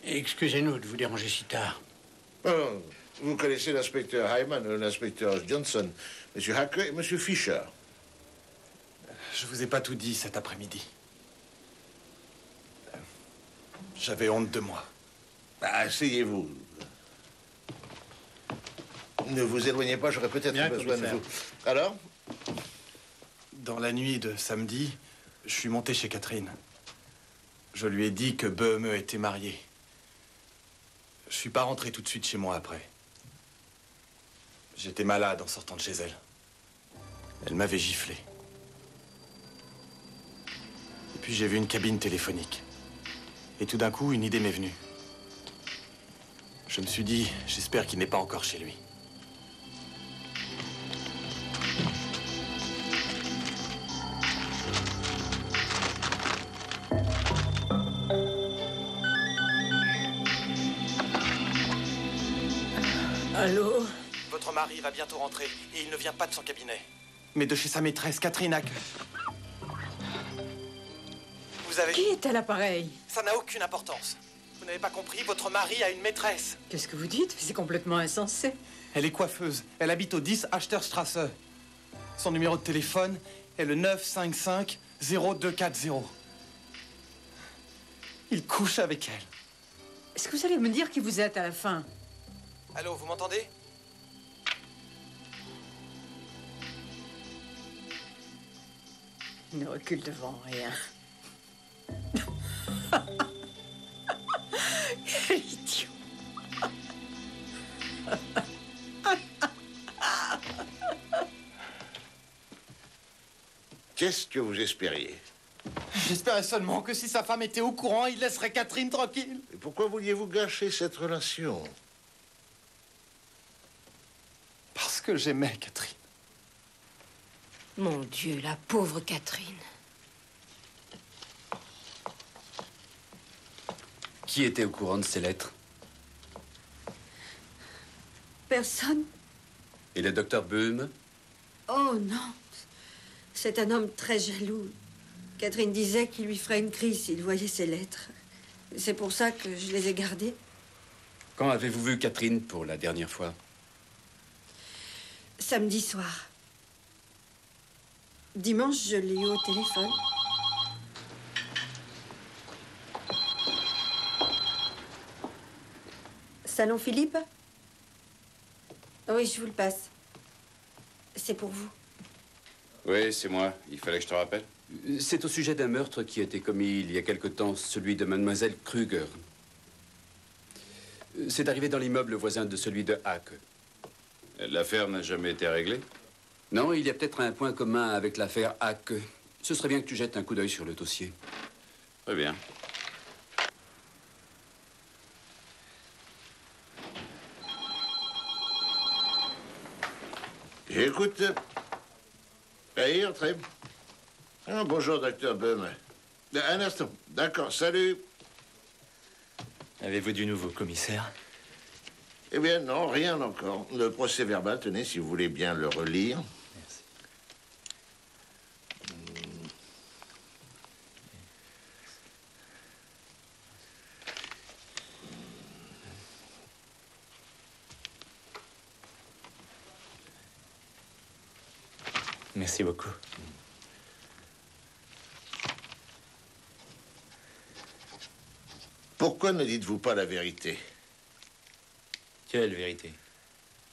[SPEAKER 5] Excusez-nous de vous déranger si tard.
[SPEAKER 12] Non, vous connaissez l'inspecteur Hyman, l'inspecteur Johnson, monsieur Hacker et monsieur Fisher.
[SPEAKER 10] Je vous ai pas tout dit cet après-midi. J'avais honte de moi.
[SPEAKER 12] Bah, asseyez-vous. Ne vous éloignez pas, j'aurais peut-être besoin de vous. Alors?
[SPEAKER 10] Dans la nuit de samedi, je suis monté chez Catherine. Je lui ai dit que Böhme était marié. Je suis pas rentré tout de suite chez moi après. J'étais malade en sortant de chez elle. Elle m'avait giflé. Et puis j'ai vu une cabine téléphonique. Et tout d'un coup, une idée m'est venue. Je me suis dit, j'espère qu'il n'est pas encore chez lui.
[SPEAKER 6] Allô?
[SPEAKER 10] Votre mari va bientôt rentrer et il ne vient pas de son cabinet, mais de chez sa maîtresse, Catherine Hack. Vous avez...
[SPEAKER 9] Qui est à l'appareil?
[SPEAKER 10] Ça n'a aucune importance. Vous n'avez pas compris, votre mari a une maîtresse.
[SPEAKER 9] Qu'est-ce que vous dites? C'est complètement insensé.
[SPEAKER 10] Elle est coiffeuse. Elle habite au 10 Achterstrasse. Son numéro de téléphone est le 955 0240. Il couche avec elle.
[SPEAKER 9] Est-ce que vous allez me dire qui vous êtes à la fin?
[SPEAKER 10] Allô, vous m'entendez?
[SPEAKER 9] Il ne recule devant rien. Quel idiot.
[SPEAKER 12] Qu'est-ce que vous espériez?
[SPEAKER 10] J'espérais seulement que si sa femme était au courant, il laisserait Catherine tranquille.
[SPEAKER 12] Et pourquoi vouliez-vous gâcher cette relation?
[SPEAKER 10] Parce que j'aimais Catherine.
[SPEAKER 1] Mon Dieu, la pauvre Catherine.
[SPEAKER 15] Qui était au courant de ces lettres?
[SPEAKER 6] Personne?
[SPEAKER 15] Et le docteur Böhme?
[SPEAKER 6] Oh non. C'est un homme très jaloux. Catherine disait qu'il lui ferait une crise s'il voyait ses lettres. C'est pour ça que je les ai gardées.
[SPEAKER 15] Quand avez-vous vu Catherine pour la dernière fois?
[SPEAKER 6] Samedi soir. Dimanche, je l'ai eu au téléphone. Salon Philippe? Oui, je vous le passe. C'est pour vous.
[SPEAKER 14] Oui, c'est moi. Il fallait que je te rappelle.
[SPEAKER 15] C'est au sujet d'un meurtre qui a été commis il y a quelque temps, celui de mademoiselle Kruger. C'est arrivé dans l'immeuble voisin de celui de Hack.
[SPEAKER 14] L'affaire n'a jamais été réglée?
[SPEAKER 15] Non, il y a peut-être un point commun avec l'affaire Hack. Ce serait bien que tu jettes un coup d'œil sur le dossier.
[SPEAKER 14] Très bien.
[SPEAKER 12] J'écoute. Allez, entrez. Ah, bonjour, docteur Böhme. Un instant. D'accord, salut.
[SPEAKER 2] Avez-vous du nouveau, commissaire?
[SPEAKER 12] Eh bien, non, rien encore. Le procès-verbal, tenez, si vous voulez bien le relire.
[SPEAKER 2] Merci. Merci beaucoup.
[SPEAKER 12] Pourquoi ne dites-vous pas la vérité?
[SPEAKER 2] Quelle vérité?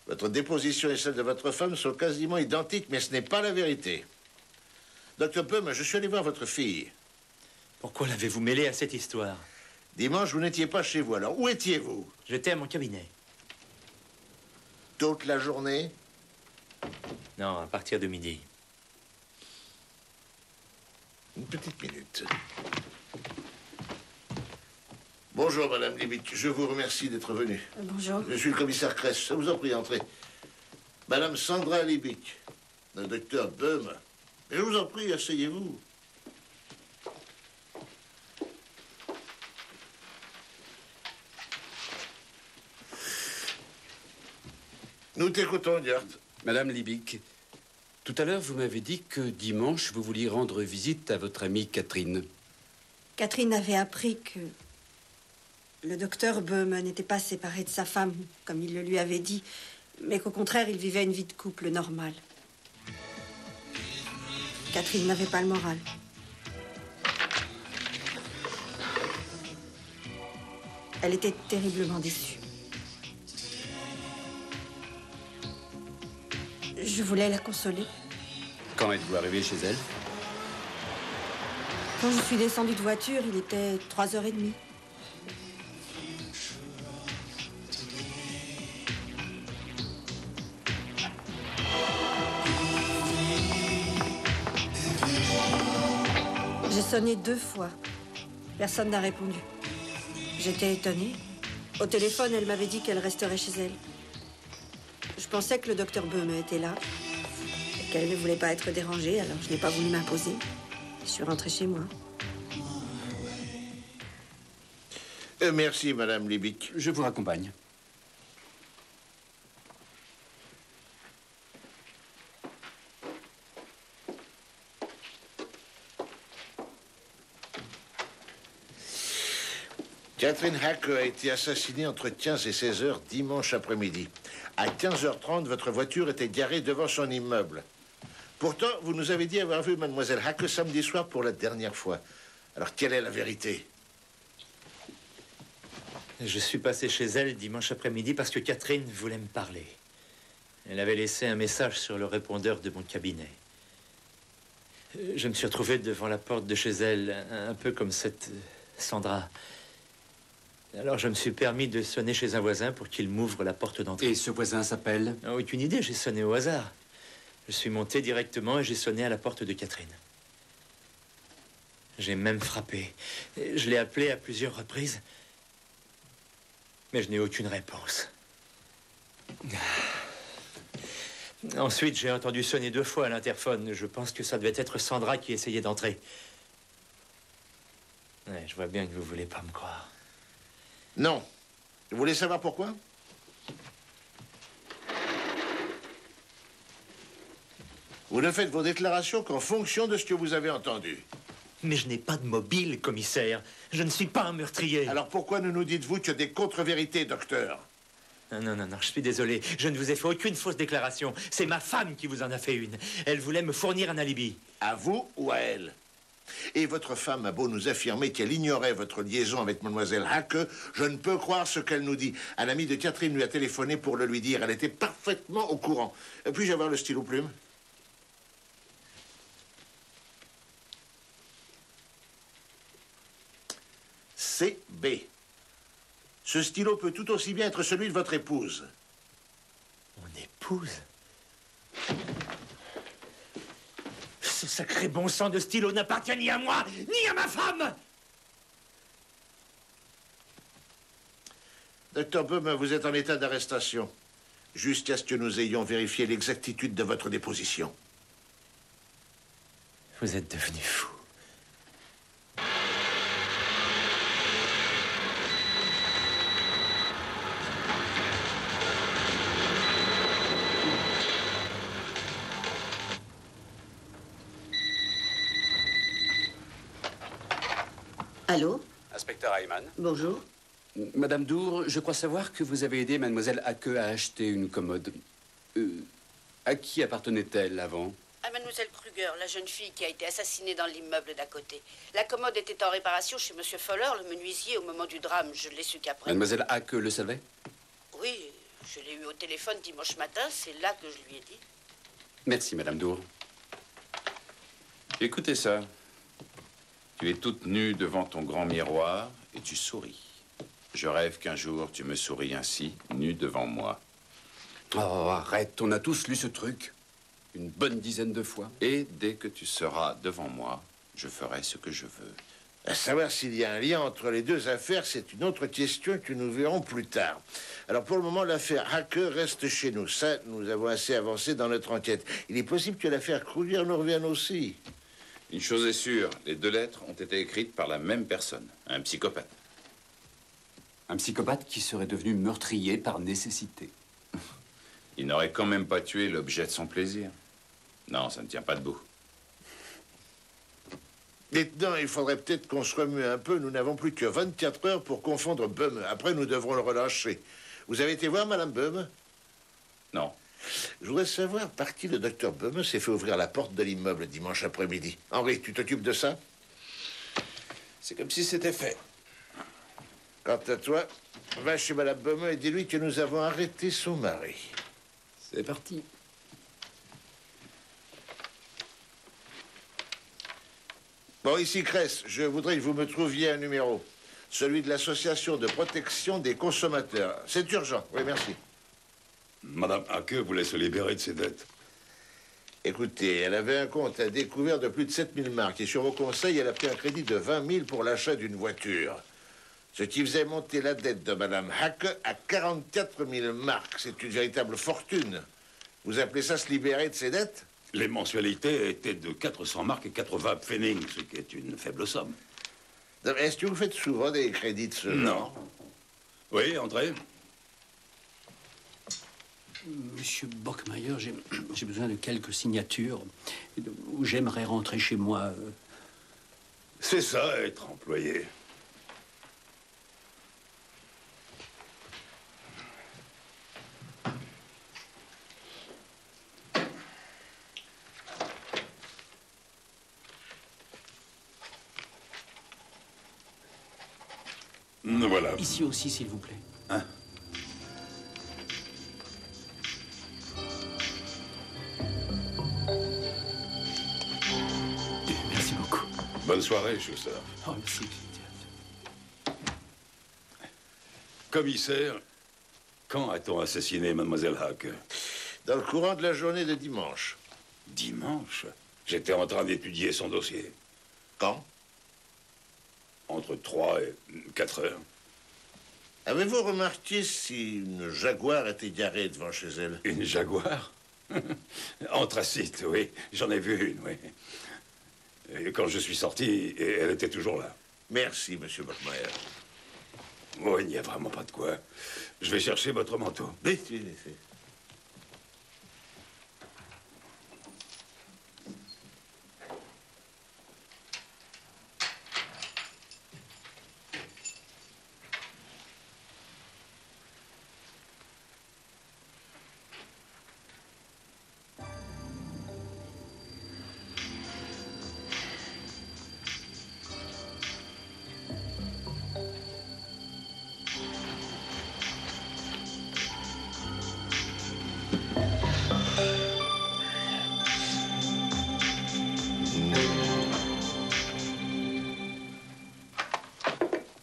[SPEAKER 12] Votre déposition et celle de votre femme sont quasiment identiques, mais ce n'est pas la vérité. Docteur Böhme, je suis allé voir votre fille.
[SPEAKER 2] Pourquoi l'avez-vous mêlée à cette histoire?
[SPEAKER 12] Dimanche, vous n'étiez pas chez vous, alors où étiez-vous?
[SPEAKER 2] J'étais à mon cabinet.
[SPEAKER 12] Toute la journée?
[SPEAKER 2] Non, à partir de midi.
[SPEAKER 12] Une petite minute. Bonjour, Madame Liebig. Je vous remercie d'être venue.
[SPEAKER 6] Bonjour.
[SPEAKER 12] Je suis le commissaire Kress. Je vous en prie, entrez. Madame Sandra Liebig, le docteur Böhme. Je vous en prie, asseyez-vous. Nous t'écoutons, Gert.
[SPEAKER 15] Madame Liebig, tout à l'heure, vous m'avez dit que dimanche, vous vouliez rendre visite à votre amie Catherine.
[SPEAKER 6] Catherine avait appris que le docteur Böhme n'était pas séparé de sa femme, comme il le lui avait dit, mais qu'au contraire, il vivait une vie de couple normale. Catherine n'avait pas le moral. Elle était terriblement déçue. Je voulais la consoler.
[SPEAKER 15] Quand êtes-vous arrivé chez elle?
[SPEAKER 6] Quand je suis descendue de voiture, il était 3h30. J'ai sonné 2 fois. Personne n'a répondu. J'étais étonnée. Au téléphone, elle m'avait dit qu'elle resterait chez elle. Je pensais que le docteur Böhme était là, et qu'elle ne voulait pas être dérangée, alors je n'ai pas voulu m'imposer. Je suis rentrée chez moi.
[SPEAKER 12] Merci, Madame Liebig.
[SPEAKER 15] Je vous raccompagne.
[SPEAKER 12] Catherine Hacke a été assassinée entre 15 et 16 heures dimanche après-midi. À 15h30, votre voiture était garée devant son immeuble. Pourtant, vous nous avez dit avoir vu mademoiselle Hacke samedi soir pour la dernière fois. Alors, quelle est la vérité?
[SPEAKER 2] Je suis passé chez elle dimanche après-midi parce que Catherine voulait me parler. Elle avait laissé un message sur le répondeur de mon cabinet. Je me suis retrouvé devant la porte de chez elle, un peu comme cette Sandra. Alors je me suis permis de sonner chez un voisin pour qu'il m'ouvre la porte d'entrée.
[SPEAKER 15] Et ce voisin s'appelle?
[SPEAKER 2] Aucune idée, j'ai sonné au hasard. Je suis monté directement et j'ai sonné à la porte de Catherine. J'ai même frappé. Je l'ai appelée à plusieurs reprises. Mais je n'ai aucune réponse. Ensuite, j'ai entendu sonner 2 fois à l'interphone. Je pense que ça devait être Sandra qui essayait d'entrer. Ouais, je vois bien que vous voulez pas me croire.
[SPEAKER 12] Non. Vous voulez savoir pourquoi? Vous ne faites vos déclarations qu'en fonction de ce que vous avez entendu.
[SPEAKER 2] Mais je n'ai pas de mobile, commissaire. Je ne suis pas un meurtrier.
[SPEAKER 12] Alors pourquoi ne nous dites-vous que des contre-vérités, docteur?
[SPEAKER 2] Non, je suis désolé. Je ne vous ai fait aucune fausse déclaration. C'est ma femme qui vous en a fait une. Elle voulait me fournir un alibi.
[SPEAKER 12] À vous ou à elle? Et votre femme a beau nous affirmer qu'elle ignorait votre liaison avec mademoiselle Hacke, je ne peux croire ce qu'elle nous dit. Un ami de Catherine lui a téléphoné pour le lui dire. Elle était parfaitement au courant. Puis-je avoir le stylo plume? CB. Ce stylo peut tout aussi bien être celui de votre épouse.
[SPEAKER 2] Mon épouse? Ce sacré bon sang de stylo n'appartient ni à moi, ni à ma femme!
[SPEAKER 12] Docteur Böhme, vous êtes en état d'arrestation, jusqu'à ce que nous ayons vérifié l'exactitude de votre déposition.
[SPEAKER 2] Vous êtes devenu fou.
[SPEAKER 4] Allô?
[SPEAKER 15] Inspecteur Ayman.
[SPEAKER 4] Bonjour.
[SPEAKER 15] Madame Dour, je crois savoir que vous avez aidé mademoiselle Hacke à acheter une commode. À qui appartenait-elle avant?
[SPEAKER 4] À mademoiselle Kruger, la jeune fille qui a été assassinée dans l'immeuble d'à côté. La commode était en réparation chez monsieur Foller, le menuisier, au moment du drame. Je l'ai su qu'après.
[SPEAKER 15] Mademoiselle Hacke le savait?
[SPEAKER 4] Oui, je l'ai eu au téléphone dimanche matin. C'est là que je lui ai dit.
[SPEAKER 15] Merci, Madame Dour.
[SPEAKER 14] Écoutez ça. Tu es toute nue devant ton grand miroir et tu souris. Je rêve qu'un jour tu me souris ainsi, nue devant moi.
[SPEAKER 15] Oh, arrête, on a tous lu ce truc. Une bonne dizaine de fois.
[SPEAKER 14] Et dès que tu seras devant moi, je ferai ce que je veux.
[SPEAKER 12] À savoir s'il y a un lien entre les deux affaires, c'est une autre question que nous verrons plus tard. Alors pour le moment, l'affaire Hacke reste chez nous. Ça, nous avons assez avancé dans notre enquête. Il est possible que l'affaire Kruger nous revienne aussi.
[SPEAKER 14] Une chose est sûre, les 2 lettres ont été écrites par la même personne, un psychopathe.
[SPEAKER 15] Un psychopathe qui serait devenu meurtrier par nécessité.
[SPEAKER 14] Il n'aurait quand même pas tué l'objet de son plaisir. Non, ça ne tient pas debout.
[SPEAKER 12] Maintenant, il faudrait peut-être qu'on se remue un peu. Nous n'avons plus que 24 heures pour confondre Böhme. Après, nous devrons le relâcher. Vous avez été voir Madame Böhme?
[SPEAKER 14] Non.
[SPEAKER 12] Je voudrais savoir par qui le docteur Böhme s'est fait ouvrir la porte de l'immeuble dimanche après-midi. Henri, tu t'occupes de ça?
[SPEAKER 3] C'est comme si c'était fait.
[SPEAKER 12] Quant à toi, va chez Madame Böhme et dis-lui que nous avons arrêté son mari.
[SPEAKER 15] C'est parti.
[SPEAKER 12] Bon, ici, Cress, je voudrais que vous me trouviez un numéro. Celui de l'Association de protection des consommateurs. C'est urgent. Oui, merci.
[SPEAKER 8] Madame Hacke voulait se libérer de ses dettes.
[SPEAKER 12] Écoutez, elle avait un compte à découvert de plus de 7000 marques. Et sur vos conseils, elle a pris un crédit de 20 000 pour l'achat d'une voiture. Ce qui faisait monter la dette de Madame Hacke à 44 000 marques. C'est une véritable fortune. Vous appelez ça se libérer de ses dettes?
[SPEAKER 8] Les mensualités étaient de 400 marques et 80 pfennig, ce qui est une faible somme.
[SPEAKER 12] Est-ce que vous faites souvent des crédits de ce genre?
[SPEAKER 8] Non. Oui, André?
[SPEAKER 5] Monsieur Bockmeier, j'ai besoin de quelques signatures. J'aimerais rentrer chez moi.
[SPEAKER 8] C'est ça, être employé. Voilà.
[SPEAKER 5] Ici aussi, s'il vous plaît.
[SPEAKER 8] Hein?
[SPEAKER 5] Merci beaucoup.
[SPEAKER 8] Bonne soirée, Schuster.
[SPEAKER 5] Oh, merci.
[SPEAKER 8] Commissaire, quand a-t-on assassiné Mademoiselle Hacke?
[SPEAKER 12] Dans le courant de la journée de dimanche.
[SPEAKER 8] Dimanche? J'étais en train d'étudier son dossier.
[SPEAKER 12] Quand?
[SPEAKER 8] Entre 3 et 4 heures.
[SPEAKER 12] Avez-vous remarqué si une Jaguar était garée devant chez elle?
[SPEAKER 8] Une Jaguar? Anthracite, oui. J'en ai vu une, oui. Et quand je suis sorti, elle était toujours là.
[SPEAKER 12] Merci, Monsieur Bockmeier.
[SPEAKER 8] Oh, il n'y a vraiment pas de quoi. Je vais chercher votre manteau.
[SPEAKER 12] Oui.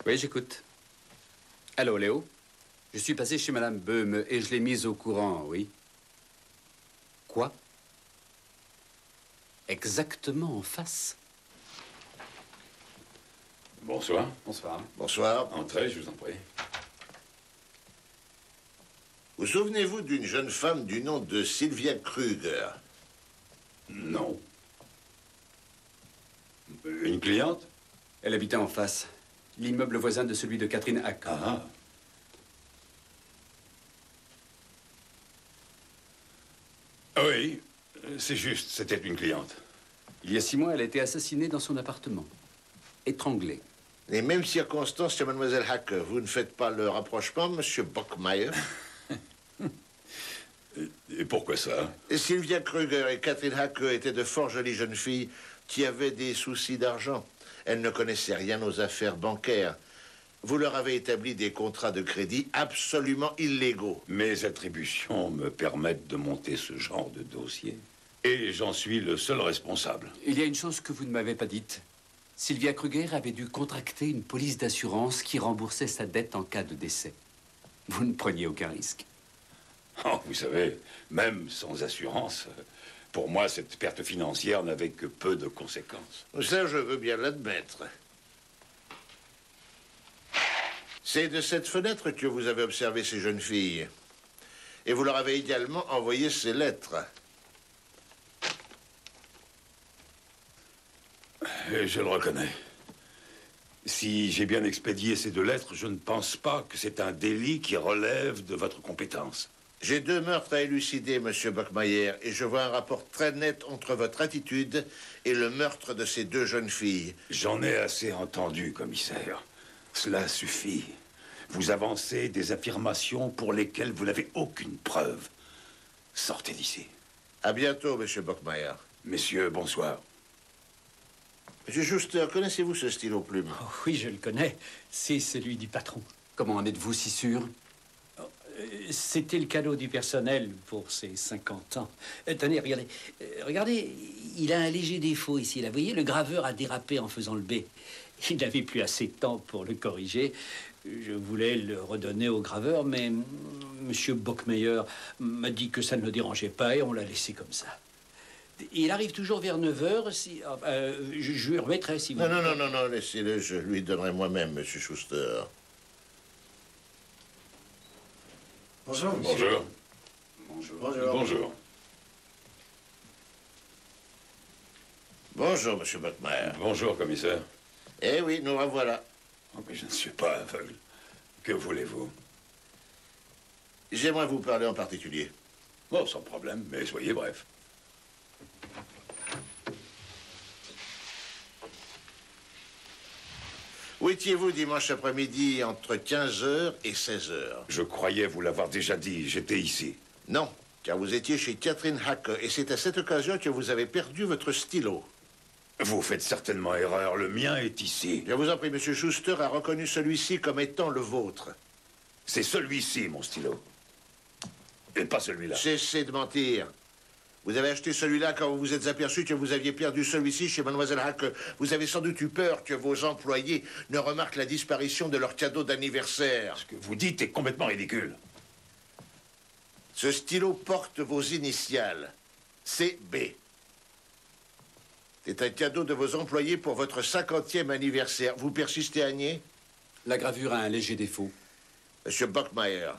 [SPEAKER 15] Oui, j'écoute. Allô, Léo? Je suis passé chez Madame Böhme et je l'ai mise au courant, oui. Quoi? Exactement en face?
[SPEAKER 8] Bonsoir.
[SPEAKER 15] Bonsoir.
[SPEAKER 12] Bonsoir.
[SPEAKER 8] Entrez, je vous en prie.
[SPEAKER 12] Vous souvenez-vous d'une jeune femme du nom de Sylvia Kruger?
[SPEAKER 8] Non. Une cliente?
[SPEAKER 15] Elle habitait en face. L'immeuble voisin de celui de Catherine Hacke.
[SPEAKER 8] Ah. Oui, c'est juste, c'était une cliente.
[SPEAKER 15] Il y a 6 mois, elle a été assassinée dans son appartement. Étranglée.
[SPEAKER 12] Les mêmes circonstances que Mademoiselle Hacke. Vous ne faites pas le rapprochement, Monsieur Bockmeier?
[SPEAKER 8] Et pourquoi ça?
[SPEAKER 12] Sylvia Kruger et Catherine Hacke étaient de fort jolies jeunes filles qui avaient des soucis d'argent. Elles ne connaissaient rien aux affaires bancaires. Vous leur avez établi des contrats de crédit absolument illégaux.
[SPEAKER 8] Mes attributions me permettent de monter ce genre de dossier. Et j'en suis le seul responsable.
[SPEAKER 15] Il y a une chose que vous ne m'avez pas dite. Sylvia Kruger avait dû contracter une police d'assurance qui remboursait sa dette en cas de décès. Vous ne preniez aucun risque.
[SPEAKER 8] Oh, vous savez, même sans assurance, pour moi, cette perte financière n'avait que peu de conséquences.
[SPEAKER 12] Ça, je veux bien l'admettre. C'est de cette fenêtre que vous avez observé ces jeunes filles. Et vous leur avez également envoyé ces lettres.
[SPEAKER 8] Je le reconnais. Si j'ai bien expédié ces 2 lettres, je ne pense pas que c'est un délit qui relève de votre compétence.
[SPEAKER 12] J'ai 2 meurtres à élucider, monsieur Bockmayer, et je vois un rapport très net entre votre attitude et le meurtre de ces 2 jeunes filles.
[SPEAKER 8] J'en ai assez entendu, commissaire. Cela suffit. Vous avancez des affirmations pour lesquelles vous n'avez aucune preuve. Sortez d'ici.
[SPEAKER 12] À bientôt, monsieur Bockmayer.
[SPEAKER 8] Messieurs, bonsoir.
[SPEAKER 12] Monsieur Schuster, connaissez-vous ce stylo plume?
[SPEAKER 5] Oh, oui, je le connais. C'est celui du patron.
[SPEAKER 15] Comment en êtes-vous si sûr?
[SPEAKER 5] C'était le cadeau du personnel pour ses 50 ans. Tenez, regardez. Regardez, il a un léger défaut ici. Là, vous voyez, le graveur a dérapé en faisant le B. Il n'avait plus assez de temps pour le corriger. Je voulais le redonner au graveur, mais monsieur Bockmayer m'a dit que ça ne le dérangeait pas et on l'a laissé comme ça. Il arrive toujours vers 9 h. Si, je lui remettrai si vous...
[SPEAKER 12] Non, laissez-le, je lui donnerai moi-même, monsieur Schuster.
[SPEAKER 8] Bonjour, monsieur. Bonjour.
[SPEAKER 12] Bonjour.
[SPEAKER 8] Bonjour.
[SPEAKER 12] Bonjour, monsieur Bockmayer.
[SPEAKER 8] Bonjour, commissaire.
[SPEAKER 12] Eh oui, nous revoilà.
[SPEAKER 8] Oh, mais je ne suis pas aveugle. Que voulez-vous?
[SPEAKER 12] J'aimerais vous parler en particulier.
[SPEAKER 8] Oh, sans problème, mais soyez bref.
[SPEAKER 12] Où étiez-vous dimanche après-midi entre 15 h et 16 h?
[SPEAKER 8] Je croyais vous l'avoir déjà dit. J'étais ici.
[SPEAKER 12] Non, car vous étiez chez Catherine Hacke, et c'est à cette occasion que vous avez perdu votre stylo.
[SPEAKER 8] Vous faites certainement erreur. Le mien est ici.
[SPEAKER 12] Je vous en prie, monsieur Schuster a reconnu celui-ci comme étant le vôtre.
[SPEAKER 8] C'est celui-ci, mon stylo. Et pas celui-là.
[SPEAKER 12] Cessez de mentir. Vous avez acheté celui-là quand vous vous êtes aperçu que vous aviez perdu celui-ci chez mademoiselle Hacke. Vous avez sans doute eu peur que vos employés ne remarquent la disparition de leur cadeau d'anniversaire.
[SPEAKER 8] Ce que vous dites est complètement ridicule.
[SPEAKER 12] Ce stylo porte vos initiales. CB. C'est un cadeau de vos employés pour votre 50e anniversaire. Vous persistez à nier?
[SPEAKER 15] La gravure a un léger défaut.
[SPEAKER 12] Monsieur Bockmayer,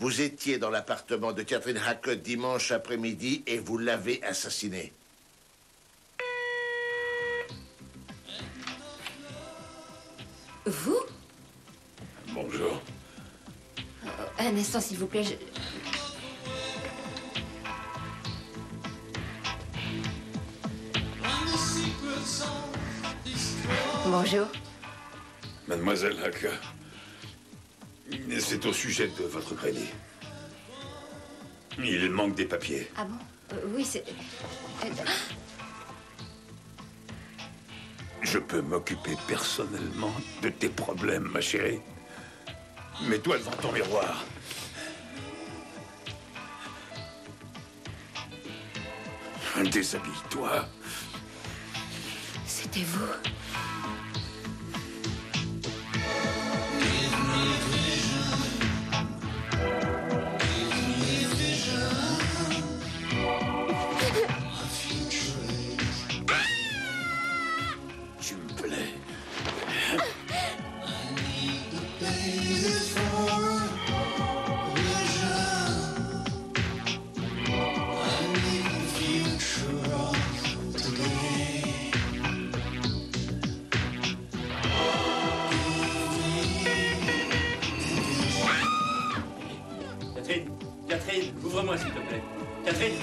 [SPEAKER 12] vous étiez dans l'appartement de Catherine Hacke dimanche après-midi et vous l'avez assassinée.
[SPEAKER 11] Vous?
[SPEAKER 8] Bonjour.
[SPEAKER 11] Un instant, s'il vous plaît. Bonjour.
[SPEAKER 8] Mademoiselle Hacke, c'est au sujet de votre crédit. Il manque des papiers.
[SPEAKER 11] Ah bon? Oui, c'est...
[SPEAKER 8] Je peux m'occuper personnellement de tes problèmes, ma chérie. Mets-toi devant ton miroir. Déshabille-toi.
[SPEAKER 11] C'était vous.
[SPEAKER 8] Tu me plais.
[SPEAKER 5] Catherine, ouvre-moi s'il te plaît. Catherine.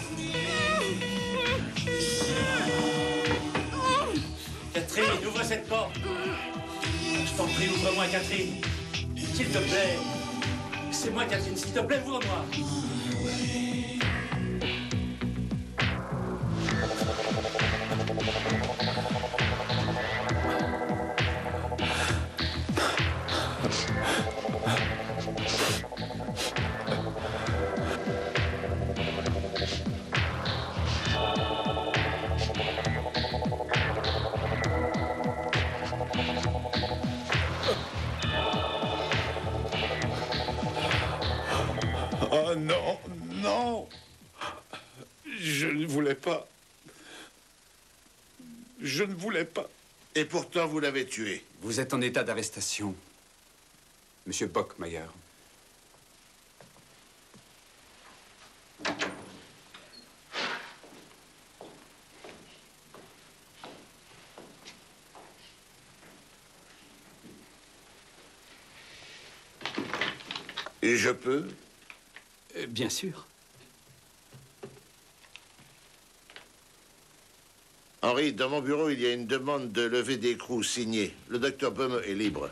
[SPEAKER 5] Catherine, ouvre cette porte. Je t'en prie, ouvre-moi, Catherine. S'il te plaît. C'est moi, Catherine, s'il te plaît, ouvre-moi.
[SPEAKER 8] Oh non, non. Je ne voulais pas. Je ne voulais pas.
[SPEAKER 12] Et pourtant, vous l'avez tué.
[SPEAKER 15] Vous êtes en état d'arrestation, monsieur Bockmayer.
[SPEAKER 12] Et je peux?
[SPEAKER 15] Bien sûr.
[SPEAKER 12] Henri, dans mon bureau, il y a une demande de levée d'écrou signée. Le docteur Böhme est libre.